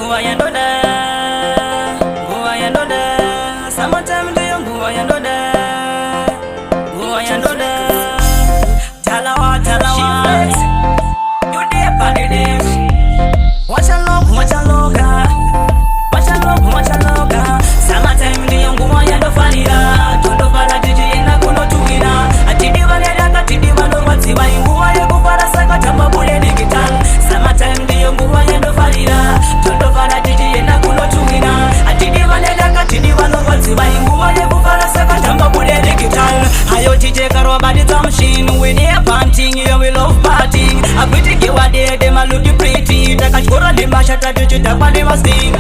nguwa yandoda, nguwa yandoda. Summertime ndiyo nguwa yandoda, nguwa yandoda. Talawa, talawa, you dey party days. Watch a look, watch a look, watch a look, watch a look. Summertime ndiyo nguwa yandofalira, tondofala tijiyenda kuno tuwina. Atidi vanedaka, atidi vanorwadzi vainguwa yekufara saka tamba bule digital. Summertime ndiyo nguwa yandofalira, tondofala tijiyenda kuno tuwina. Atidi vanedaka, atidi vanorwadzi vainguwa yekufara saka tamba bule digital. Hayo tijeka roba di machine, we dey panting, yeah we love partying. Akwitiki wade dem a look pretty, takachikora demashata tichitapa demasting.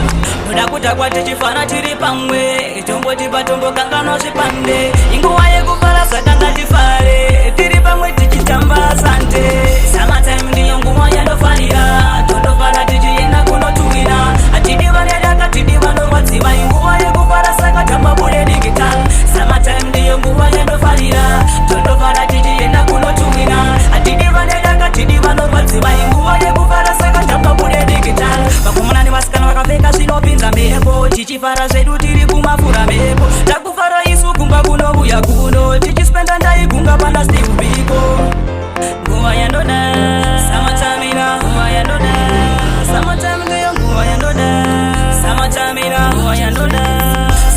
Kudakutakwa tichifana tiri pamwe, tombo tipa tombo kangano zvipande. Inguwa yekufara satanga tifare, tiri pamwe tichitamba sante. Summertime ndiyo nguwa yandofarira, tondofara tichiyenda kunotuwina. Atidi vanedaka, atidi vanorwadziwa, inguwa yekufara saka tamba bule digital. Summertime ndiyo nguwa yandofarira, tondofara tichiyenda kunotuwina. Atidi vanedaka, atidi vanorwadziwa, inguwa yekufara saka tamba bule digital. Vakomana nevasikana vakapfeka zvinopinza mhepo, tichifara zvedu tiri kumafura mhepo. Takufara isu kumba kunovuya kuno, tichispenda ndaigunga pana Steve Biko. Nguwa yandoda, summertime ina, nguwa yandoda. Summertime ndiyo nguwa yandoda, summertime ina, nguwa yandoda.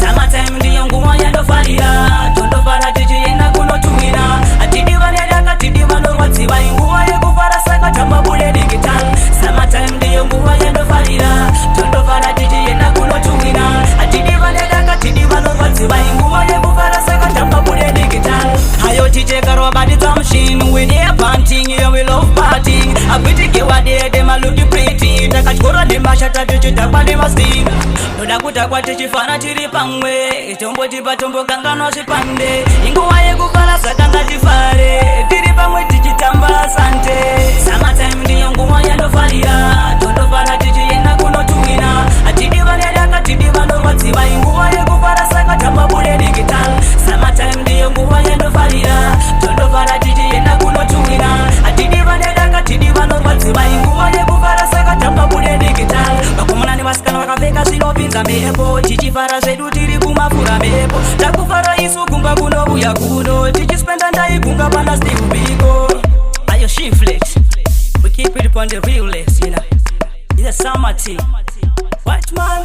Summertime ndiyo nguwa yandofarira, tondofara tichiyenda kunotuwina. Atidi vanedaka, atidi vanorwadziwa, inguwa yekufara saka tamba bule digital. Summertime ndiyo nguwa yandofarira, tondofara tichiyenda kunotuwina. Atidi vanedaka, atidi vanorwadziwa, inguwa yekufara saka tamba bule digital. Hayo ticheka roba di machine, we dey panting, yeah we love partying. Akwitiki wade dem a look pretty, takachikora demashata tichitapa demasting. Kudakutakwa tichifana tiri pamwe, tombo tipa tombo kangano zvipande. Inguwa yekufara satanga tifare, tiri pamwe tichitamba sante. Summertime ndiyo nguwa yandofarira, tondofara tichiyenda kunotuwina. Atidi vanedaka, atidi vanorwadziwa, inguwa yekufara saka tamba bule digital. Summertime ndiyo nguwa yandofarira, tondofara tichiyenda kunotuwina. Atidi vanedaka, atidi vanorwadziwa, inguwa yekufara saka tamba bule digital. Vakomana nevasikana vakapfeka zvinopinza mhepo, tichifara zvedu tiri kumafura mhepo. Takufara isu kumba kunovuya kuno, tichispenda ndaigunga pana Steve Biko. Ayo Shiflex, we keep it upon the realest, you know. It's a summer tea. What man?